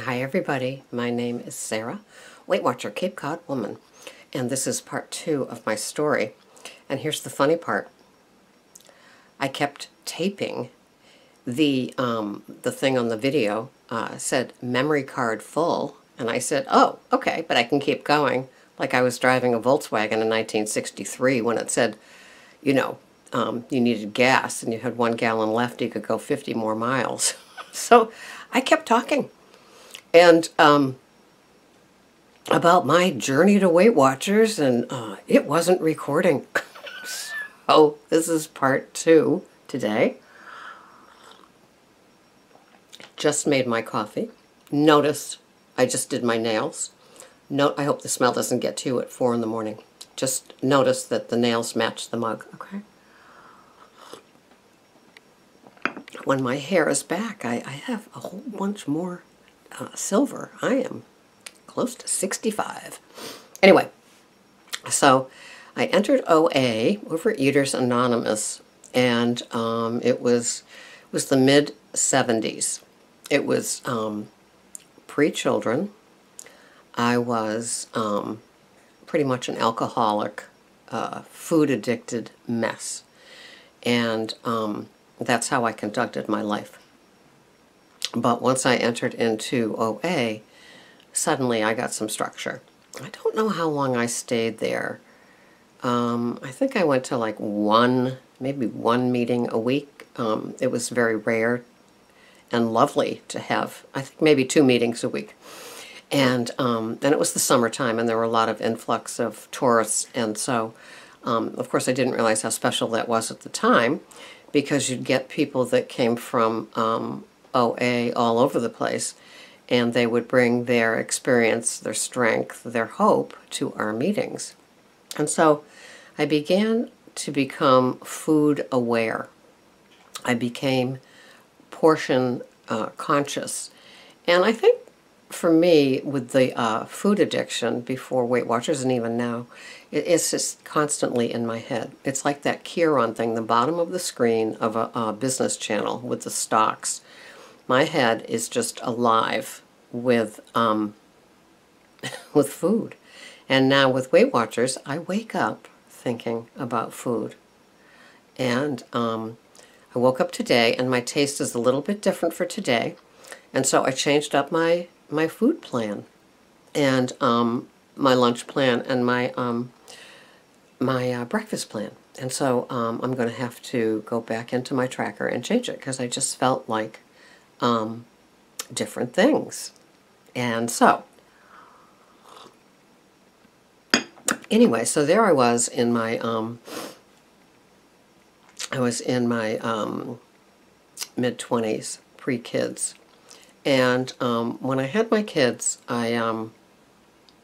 Hi everybody, my name is Sarah, Weight Watcher Cape Cod woman, and this is part 2 of my story. And here's the funny part. I kept taping the thing on the video, said memory card full, and I said, oh, okay, but I can keep going, like I was driving a Volkswagen in 1963 when it said, you needed gas and you had 1 gallon left, you could go 50 more miles. So I kept talking. And about my journey to Weight Watchers, and it wasn't recording. So this is part 2 today. Just made my coffee. Notice I just did my nails. I hope the smell doesn't get to you at 4 in the morning. Just notice that the nails match the mug, okay? When my hair is back, I have a whole bunch more silver. I am close to 65. Anyway, so I entered OA, Overeaters Anonymous, and it was the mid-70s. It was pre-children. I was pretty much an alcoholic, food-addicted mess, and that's how I conducted my life. But once I entered into OA, suddenly I got some structure. I don't know how long I stayed there. I think I went to like maybe one meeting a week. It was very rare and lovely to have, I think, maybe 2 meetings a week. And it was the summertime, and there were a lot of influx of tourists. And so, of course, I didn't realize how special that was at the time, because you'd get people that came from OA all over the place, and they would bring their experience, their strength, their hope to our meetings. And so I began to become food aware. I became portion conscious. And I think for me, with the food addiction before Weight Watchers and even now, it's just constantly in my head. It's like that Chiron thing, the bottom of the screen of a business channel with the stocks. My head is just alive with with food. And now with Weight Watchers, I wake up thinking about food. And I woke up today, and my taste is a little bit different for today. And so I changed up my food plan, and my lunch plan, and my breakfast plan. And so I'm going to have to go back into my tracker and change it, because I just felt like different things. And so anyway, so there I was in my mid-20s, pre-kids. And when I had my kids, I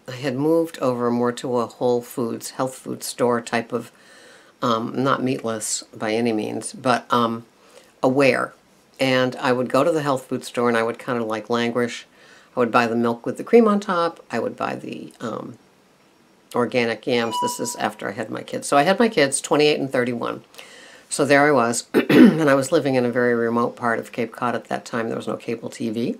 had moved over more to a Whole Foods, health food store type of, not meatless by any means, but aware. And I would go to the health food store, and I would kind of like languish. I would buy the milk with the cream on top. I would buy the organic yams. This is after I had my kids. So I had my kids, 28 and 31. So there I was, and I was living in a very remote part of Cape Cod at that time. There was no cable TV.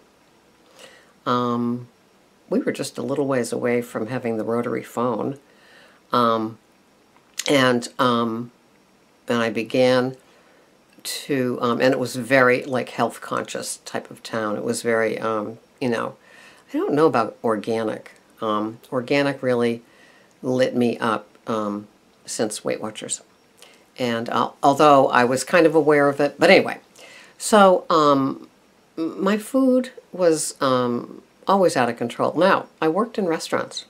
We were just a little ways away from having the rotary phone. And I began to, and it was very like health conscious type of town. It was very, I don't know about organic. Organic really lit me up since Weight Watchers. And although I was kind of aware of it, but anyway, so my food was always out of control. Now, I worked in restaurants.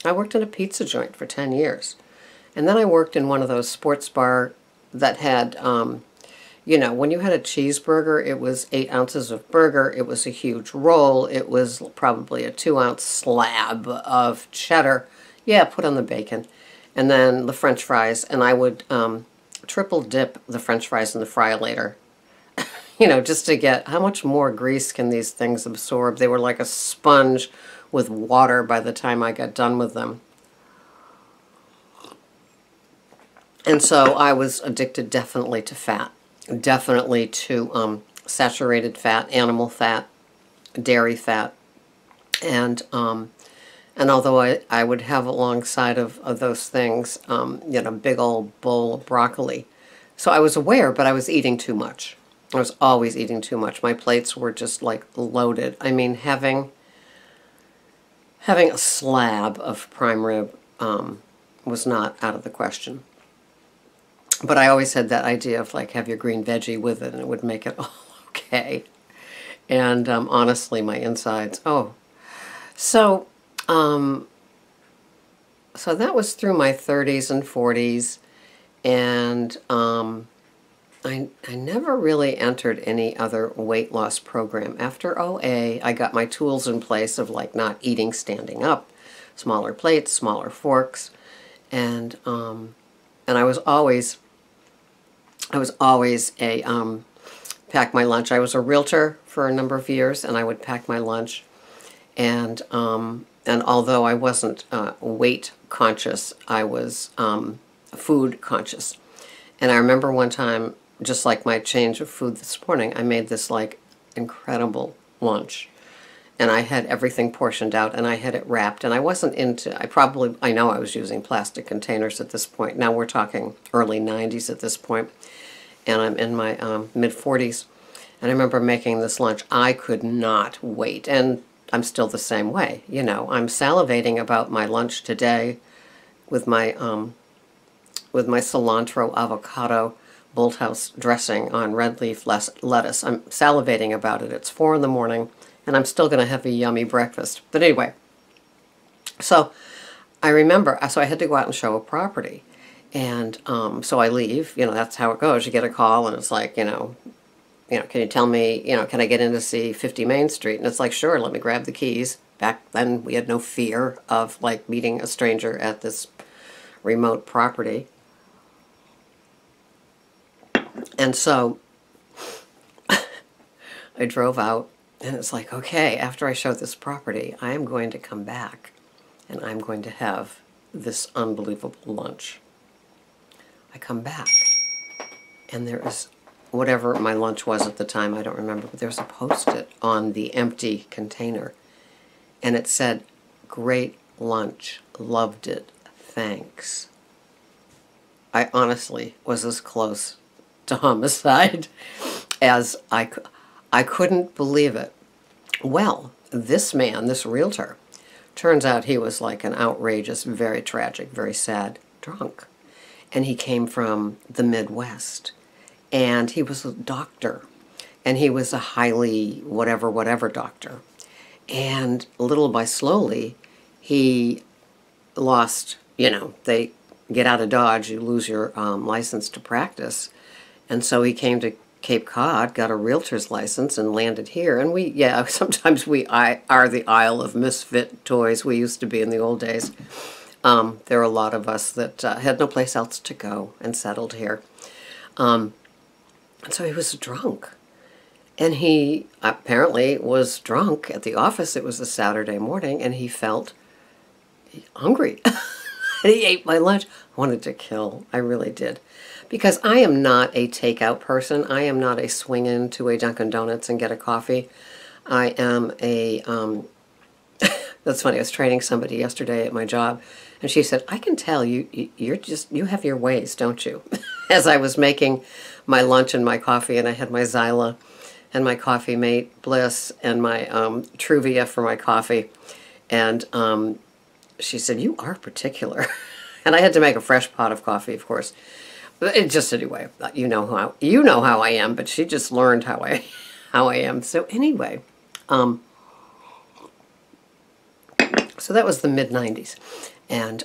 I worked in a pizza joint for 10 years. And then I worked in one of those sports bar that had, when you had a cheeseburger, it was 8 ounces of burger, it was a huge roll, it was probably a 2-ounce slab of cheddar. Yeah, put on the bacon. And then the French fries, and I would triple dip the French fries in the fry-later, just to get how much more grease can these things absorb. They were like a sponge with water by the time I got done with them. And so I was addicted definitely to fat, definitely to saturated fat, animal fat, dairy fat, And although I would have alongside of those things, big old bowl of broccoli. So I was aware, but I was eating too much. I was always eating too much. My plates were just like loaded. I mean, having a slab of prime rib was not out of the question. But I always had that idea of like have your green veggie with it and it would make it all okay. And honestly, my insides, oh. So, so that was through my 30s and 40s. And I never really entered any other weight loss program. After OA, I got my tools in place of like not eating standing up, smaller plates, smaller forks, and I was always a pack my lunch. I was a realtor for a number of years, and I would pack my lunch, and although I wasn't weight conscious, I was food conscious. And I remember one time, just like my change of food this morning, I made this like incredible lunch. And I had everything portioned out and I had it wrapped. And I wasn't into, I know I was using plastic containers at this point. Now we're talking early 90s at this point. And I'm in my mid 40s. And I remember making this lunch. I could not wait. And I'm still the same way. You know, I'm salivating about my lunch today with my cilantro avocado Bolthouse dressing on red leaf lettuce. I'm salivating about it. It's 4 in the morning, and I'm still going to have a yummy breakfast. But anyway, so I remember, so I had to go out and show a property. And so I leave, that's how it goes. You get a call, and it's like, can you tell me, can I get in to see 50 Main Street? And it's like, sure, let me grab the keys. Back then, we had no fear of, like, meeting a stranger at this remote property. And so I drove out, and it's like, okay, after I show this property, I am going to come back, and I'm going to have this unbelievable lunch. I come back, and there is, whatever my lunch was at the time, I don't remember, but there's a Post-it on the empty container, and it said, "Great lunch, loved it, thanks." I honestly was as close to homicide as I couldn't believe it. Well, this man, this realtor, turns out he was like an outrageous, very tragic, very sad drunk. And he came from the Midwest. And he was a doctor. And he was a highly whatever doctor. And little by slowly, he lost, they get out of Dodge, you lose your license to practice. And so he came to Cape Cod, got a realtor's license, and landed here. And sometimes we are the Isle of Misfit Toys. We used to be in the old days. There are a lot of us that had no place else to go and settled here. And so he was drunk. And he apparently was drunk at the office. It was a Saturday morning, and he felt hungry. And he ate my lunch. I wanted to kill. I really did. Because I am not a takeout person. I am not a swing into a Dunkin' Donuts and get a coffee. I am a, that's funny, I was training somebody yesterday at my job, and she said, "I can tell you have your ways, don't you?" As I was making my lunch and my coffee, and I had my Zyla and my Coffee Mate Bliss and my Truvia for my coffee. And she said, "You are particular." And I had to make a fresh pot of coffee, of course. But it just, anyway, you know how I am, but she just learned how I am. So anyway, so that was the mid-90s. And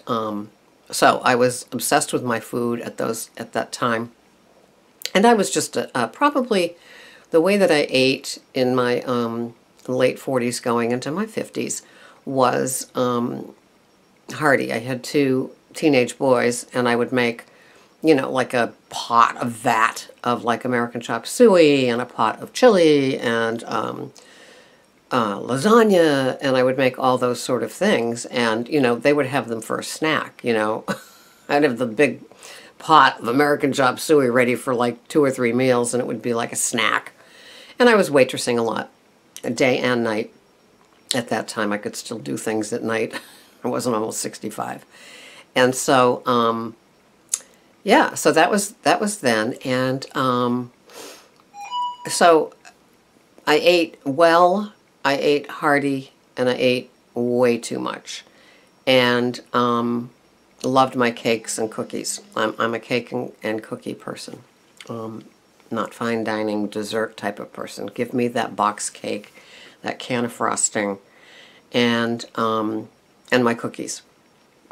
so I was obsessed with my food at that time. And I was just probably the way that I ate in my late 40s going into my 50s was hearty. I had 2 teenage boys, and I would make, like a vat of like American chop suey and a pot of chili and lasagna, and I would make all those sort of things, and they would have them for a snack. I'd have the big pot of American chop suey ready for like 2 or 3 meals, and it would be like a snack. And I was waitressing a lot, day and night. At that time, I could still do things at night. I wasn't almost 65. And so, yeah, so that was then. And so I ate well, I ate hearty, and I ate way too much. And loved my cakes and cookies. I'm a cake and cookie person. Not fine dining dessert type of person. Give me that box cake, that can of frosting, and my cookies.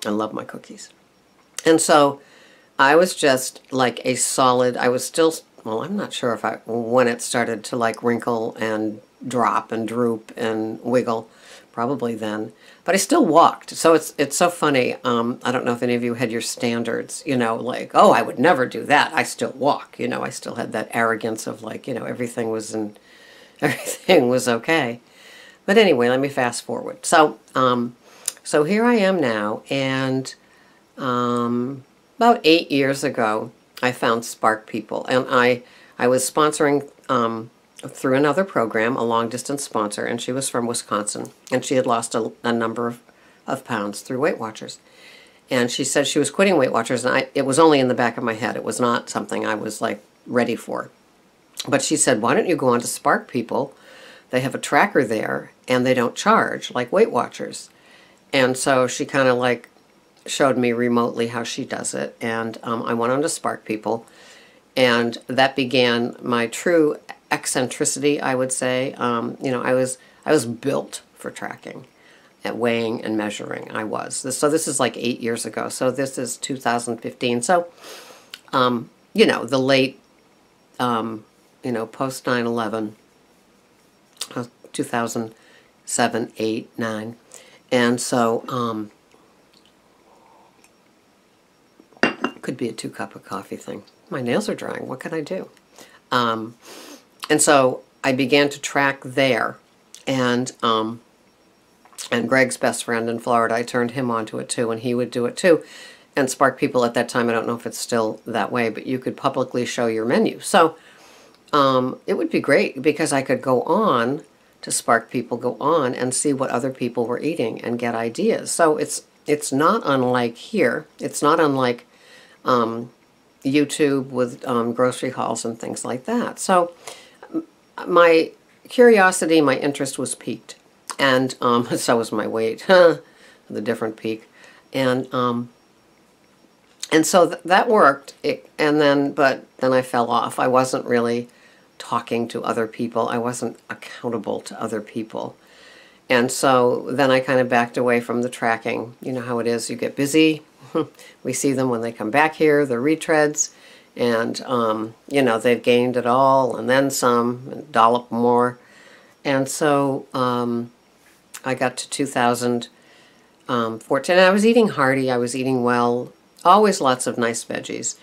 I love my cookies. And so I was just like a solid, I was still, well, I'm not sure when it started to like wrinkle and drop and droop and wiggle, probably then. But I still walked. So it's so funny. I don't know if any of you had your standards, like, oh, I would never do that. I still walk, I still had that arrogance of like, everything was okay. But anyway, let me fast forward. So here I am now, and about 8 years ago, I found Spark People, and I was sponsoring through another program, a long-distance sponsor, and she was from Wisconsin, and she had lost a number of pounds through Weight Watchers. And she said she was quitting Weight Watchers, and it was only in the back of my head. It was not something I was, like, ready for. But she said, why don't you go on to Spark People? They have a tracker there, and they don't charge, like Weight Watchers. And so she kind of, like, showed me remotely how she does it, and I went on to Spark People, and that began my true eccentricity, I would say. I was built for tracking, at weighing and measuring. I was. So this is like 8 years ago. So this is 2015. So, the late, post 9/11, 2007, 8, 9, and so could be a 2-cup of coffee thing. My nails are drying. What can I do? And so I began to track there, and Greg's best friend in Florida, I turned him onto it too, and he would do it too. And Spark People at that time, I don't know if it's still that way, but you could publicly show your menu. So it would be great because I could go on to Spark People, go on and see what other people were eating and get ideas. So it's not unlike here. It's not unlike YouTube with grocery hauls and things like that. So my curiosity, my interest was piqued, and so was my weight, the different peak, and so that worked. But then I fell off. I wasn't really talking to other people. I wasn't accountable to other people, and so then I kind of backed away from the tracking. You know how it is. You get busy. We see them when they come back here. They're retreads. And, they've gained it all and then some, and dollop more. And so I got to 2014. I was eating hearty. I was eating well. Always lots of nice veggies.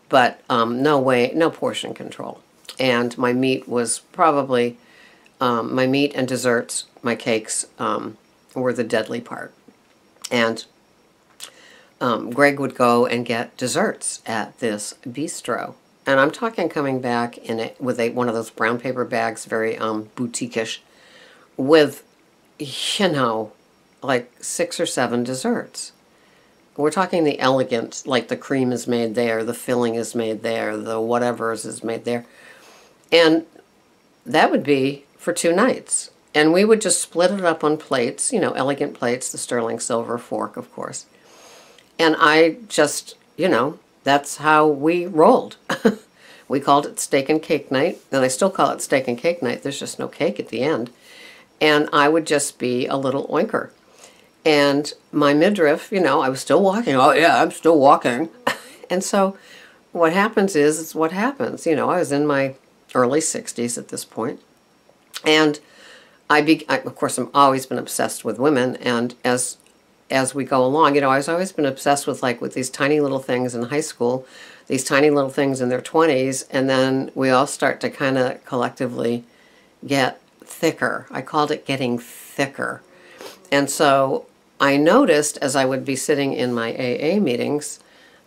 But no portion control. And my meat was probably, my meat and desserts, my cakes, were the deadly part. And Greg would go and get desserts at this bistro. And I'm talking coming back with one of those brown paper bags, very boutique-ish, with, like 6 or 7 desserts. We're talking the elegant, like the cream is made there, the filling is made there, the whatever's is made there. And that would be for 2 nights. And we would just split it up on plates, elegant plates, the sterling silver fork, of course. And I just, that's how we rolled. We called it steak and cake night, and I still call it steak and cake night. There's just no cake at the end. And I would just be a little oinker. And my midriff, I was still walking. Oh, yeah, I'm still walking. And so what happens is, it's what happens. I was in my early 60s at this point. And of course, I've always been obsessed with women, and as we go along, I've always been obsessed with these tiny little things in high school, these tiny little things in their 20s, and then we all start to kind of collectively get thicker. I called it getting thicker. And so I noticed as I would be sitting in my AA meetings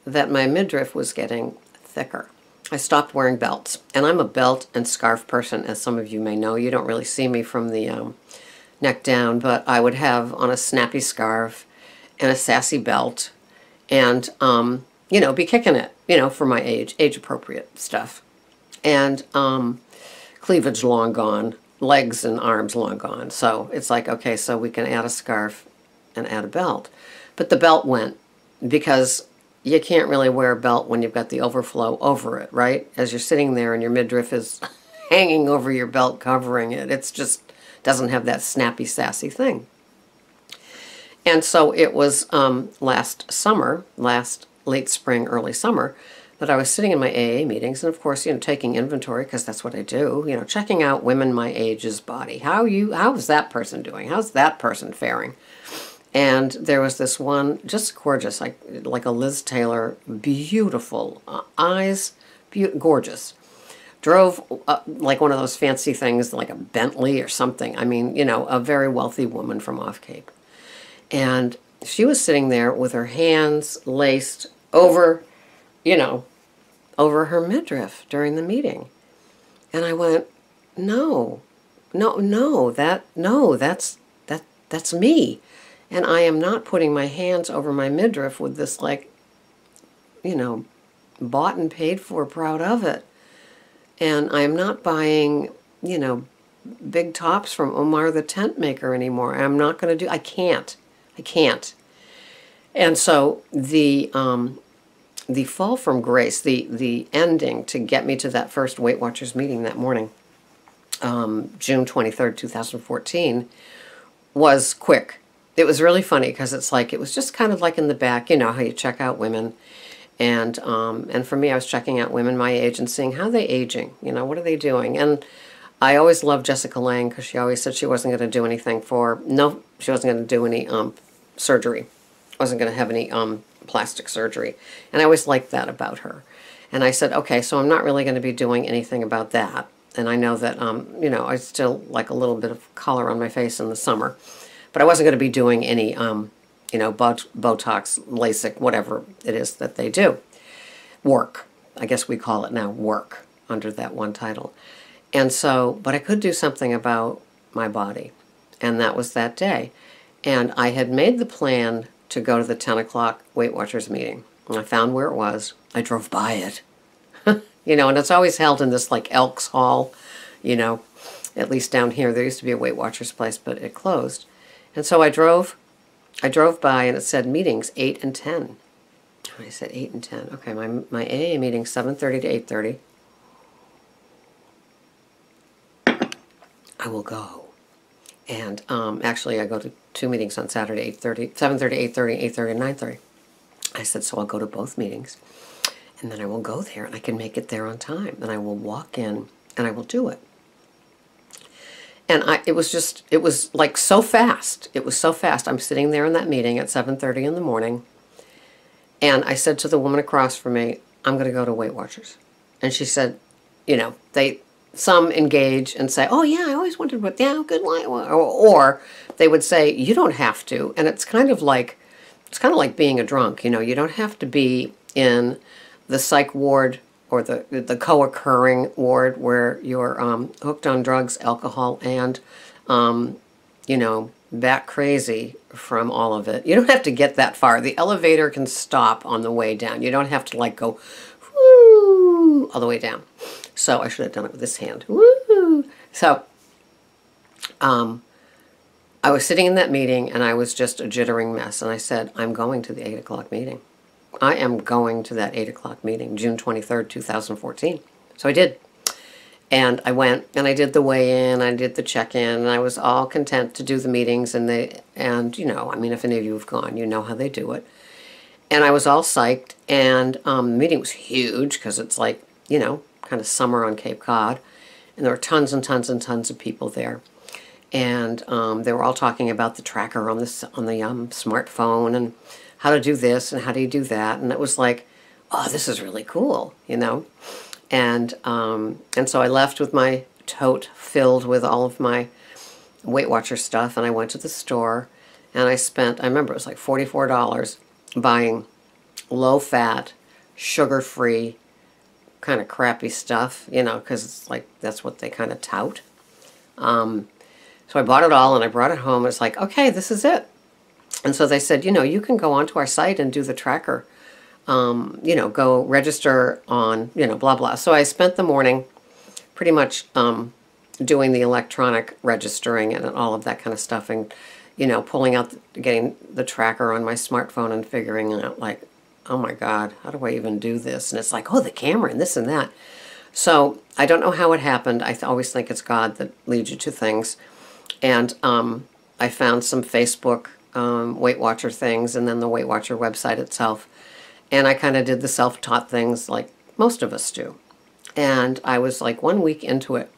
that my midriff was getting thicker. I stopped wearing belts, and I'm a belt and scarf person, as some of you may know. You don't really see me from the neck down, but I would have on a snappy scarf and a sassy belt and, you know, be kicking it, you know, for my age appropriate stuff. And cleavage long gone, legs and arms long gone. So it's like, okay, so we can add a scarf and add a belt. But the belt went because you can't really wear a belt when you've got the overflow over it, right? As you're sitting there and your midriff is hanging over your belt, covering it. It's just doesn't have that snappy, sassy thing. And so it was last summer, last late spring, early summer, that I was sitting in my AA meetings and, of course, you know, taking inventory because that's what I do, you know, checking out women my age's body. How's that person doing? How's that person faring? And there was this one, just gorgeous, like a Liz Taylor, beautiful eyes, gorgeous. Drove like one of those fancy things, like a Bentley or something. I mean, you know, a very wealthy woman from off Cape. And she was sitting there with her hands laced over, you know, over her midriff during the meeting. And I went, no, that's me. And I am not putting my hands over my midriff with this, like, you know, bought and paid for, proud of it. And I am not buying, you know, big tops from Omar the tent maker anymore. I'm not going to do, I can't. And so the fall from grace, the ending to get me to that first Weight Watchers meeting that morning, June 23rd, 2014, was quick. It was really funny because it's like, it was just kind of like in the back, you know, how you check out women. And for me, I was checking out women my age and seeing how they aging, you know, what are they doing? And I always loved Jessica Lange because she always said she wasn't going to do anything she wasn't going to do any surgery. Wasn't going to have any plastic surgery. And I always liked that about her. And I said, okay, so I'm not really going to be doing anything about that. And I know that, you know, I still like a little bit of color on my face in the summer. But I wasn't going to be doing any, you know, Botox, LASIK, whatever it is that they do. Work. I guess we call it now work under that one title. And so, but I could do something about my body. And that was that day. And I had made the plan to go to the 10 o'clock Weight Watchers meeting. And I found where it was. I drove by it. You know, and it's always held in this like Elks Hall, you know, at least down here. There used to be a Weight Watchers place, but it closed. And so I drove by and it said meetings 8 and 10. And I said 8 and 10. Okay, my AA meeting 7:30 to 8:30. I will go. And actually I go to 2 meetings on Saturday, 7:30, 8:30, 8:30, and 9:30. I said, so I'll go to both meetings. And then I will go there and I can make it there on time. And I will walk in and I will do it. And it was like so fast. It was so fast. I'm sitting there in that meeting at 7:30 in the morning. And I said to the woman across from me, I'm going to go to Weight Watchers. And she said, you know, some engage and say, oh yeah, I always wondered what, yeah, good line. Or they would say, you don't have to. And it's kind of like being a drunk. You know, you don't have to be in the psych ward or the co-occurring ward where you're hooked on drugs, alcohol, and, you know, bat crazy from all of it. You don't have to get that far. The elevator can stop on the way down. You don't have to, like, go whoo all the way down. So I should have done it with this hand. Woo! So I was sitting in that meeting, and I was just a jittering mess. And I said, I'm going to the 8 o'clock meeting. I am going to that 8 o'clock meeting, June 23rd, 2014. So I did. And I went, and I did the weigh-in, I did the check-in, and I was all content to do the meetings. And you know, I mean, if any of you have gone, you know how they do it. And I was all psyched, and the meeting was huge, because it's like, you know, kind of summer on Cape Cod. And there were tons and tons and tons of people there. And they were all talking about the tracker on the smartphone, and how to do this and how do you do that. And it was like, oh, this is really cool, you know. And so I left with my tote filled with all of my Weight Watcher stuff, and I went to the store, and I spent, I remember it was like $44 buying low-fat, sugar-free, kind of crappy stuff, you know, because it's like, that's what they kind of tout. So I bought it all and I brought it home. It's like, okay, this is it. And so they said, you can go onto our site and do the tracker. Go register on, blah, blah. So I spent the morning pretty much doing the electronic registering and all of that kind of stuff, and, pulling out, getting the tracker on my smartphone and figuring out, like, oh my God, how do I even do this? And it's like, oh, the camera and this and that. So I don't know how it happened. I always think it's God that leads you to things. And I found some Facebook Weight Watcher things, and then the Weight Watcher website itself. And I kind of did the self-taught things like most of us do. And I was like 1 week into it,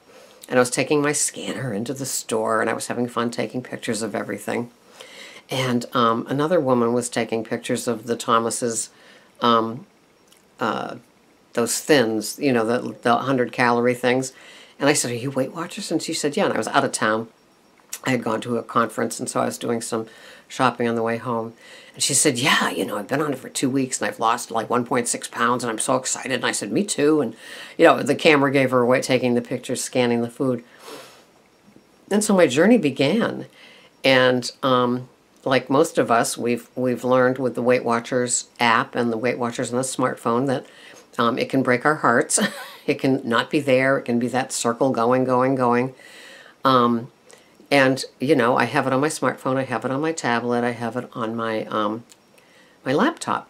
and I was taking my scanner into the store, and I was having fun taking pictures of everything. And another woman was taking pictures of the Thomas's, those thins, the 100-calorie things. And I said, are you Weight Watchers? And she said, yeah. And I was out of town. I had gone to a conference, and so I was doing some shopping on the way home. And she said, yeah, I've been on it for 2 weeks, and I've lost like 1.6 pounds, and I'm so excited. And I said, me too. And, the camera gave her away, taking the pictures, scanning the food. And so my journey began. And like most of us, we've learned with the Weight Watchers app and the Weight Watchers on the smartphone that it can break our hearts. It can not be there. It can be that circle going, going, going. And, I have it on my smartphone, I have it on my tablet, I have it on my my laptop.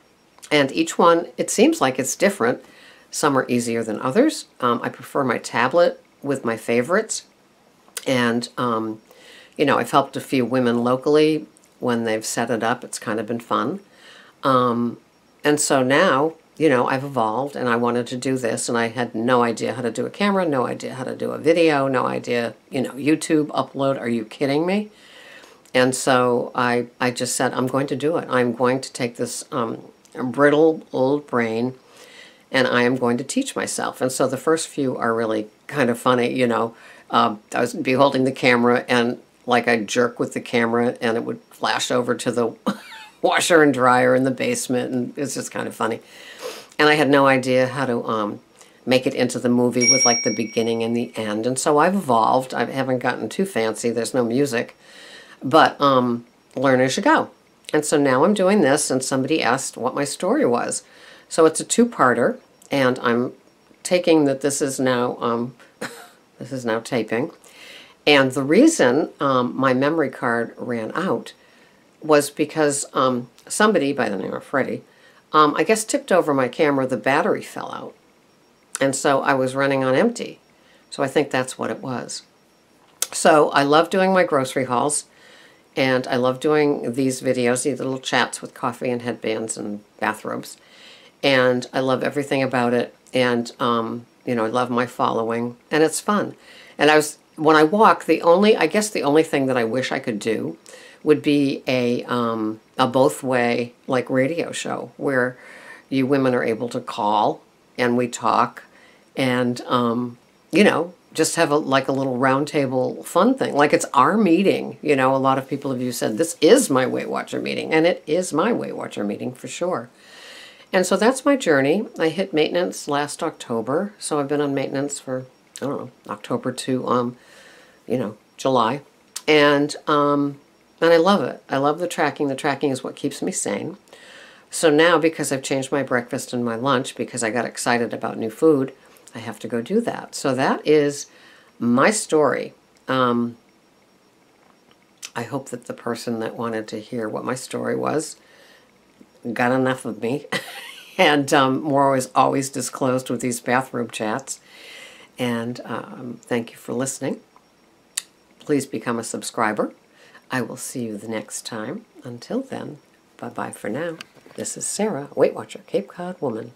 And each one, it seems like it's different. Some are easier than others. I prefer my tablet with my favorites. And, I've helped a few women locally when they've set it up. It's kind of been fun. And so now, I've evolved, and I wanted to do this, and I had no idea how to do a camera, no idea how to do a video, no idea, YouTube upload. Are you kidding me? And so I just said, I'm going to do it. I'm going to take this brittle old brain, and I am going to teach myself. And so the first few are really kind of funny, I was holding the camera, and like I'd jerk with the camera, and it would flash over to the washer and dryer in the basement, and it's just kind of funny. And I had no idea how to make it into the movie with like the beginning and the end. And so I've evolved. I haven't gotten too fancy. There's no music. But learn as you go. And so now I'm doing this, and somebody asked what my story was. So it's a two-parter, and I'm taking that this is now this is now taping. And the reason my memory card ran out was because somebody by the name of Freddie, I guess, tipped over my camera. The battery fell out. And so I was running on empty. So I think that's what it was. So I love doing my grocery hauls, and I love doing these videos, these little chats with coffee and headbands and bathrobes. And I love everything about it. And, I love my following, and it's fun. And when I walk, I guess the only thing that I wish I could do would be a both-way, like, radio show where you women are able to call and we talk and, just have a little round table fun thing. Like it's our meeting. A lot of people have said, this is my Weight Watcher meeting, and it is my Weight Watcher meeting for sure. And so that's my journey. I hit maintenance last October, so I've been on maintenance for, I don't know, October to, July. And I love it. I love the tracking. The tracking is what keeps me sane. So now, because I've changed my breakfast and my lunch, because I got excited about new food, I have to go do that. So that is my story. I hope that the person that wanted to hear what my story was got enough of me. And more is always disclosed with these bathroom chats. And thank you for listening. Please become a subscriber. I will see you the next time. Until then, bye-bye for now. This is Sarah, Weight Watcher, Cape Cod woman.